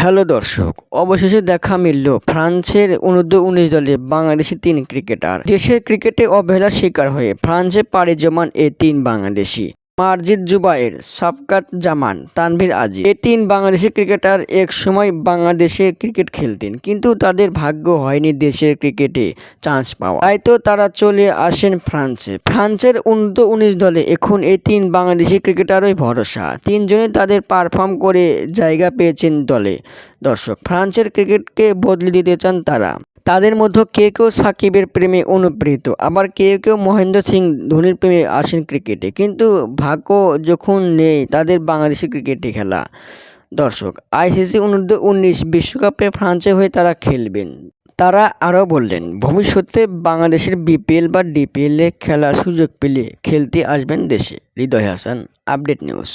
Hello দর্শক, অবশেষে দেখা মিলল ফ্রান্সের অনূর্ধ্ব-19 দলে বাংলাদেশি 3 ক্রিকেটার। দেশের ক্রিকেটে অবহেলার শিকার হয়ে ফ্রান্সে পাড়ি জমান এই 3 বাংলাদেশি। মারজিদ জুবায়ের, শাফকাত জামান, তানভীর আজিজ। এই 3 বাংলাদেশি ক্রিকেটার এক সময় বাংলাদেশে ক্রিকেট খেলতেন, কিন্তু তাদের ভাগ্য হয়নি দেশের ক্রিকেটে চান্স পাওয়া। তাই তো তারা চলে আসেন ফ্রান্সে। ফ্রান্সের অনূর্ধ্ব-19 দলে এখন এই 3 বাংলাদেশি ক্রিকেটারই ভরসা। 3 জনই তাদের পারফর্ম করে জায়গা পেয়েছেন দলে। দর্শক, ফ্রান্সের ক্রিকেটকে বদলে দিতে চান তারা। তাদের মধ্যে কেউ সাকিবের প্রেমে অনুপ্রেরিত, আবার কেউ মহেন্দ্র সিং ধোনির প্রেমে আসেন ক্রিকেটে। কিন্তু ভাগ্য যখন নেই তাদের বাংলাদেশি ক্রিকেটে খেলা। দর্শক, আইসিসি অনূর্ধ্ব-19 বিশ্বকাপে ফ্রান্সের হয়ে তারা খেলবেন। তারা আরও বললেন, ভবিষ্যতে বাংলাদেশের বিপিএল বা ডিপিএলে খেলার সুযোগ পেলে খেলতে আসবেন দেশে। হৃদয় হাসান, আপডেট নিউজ।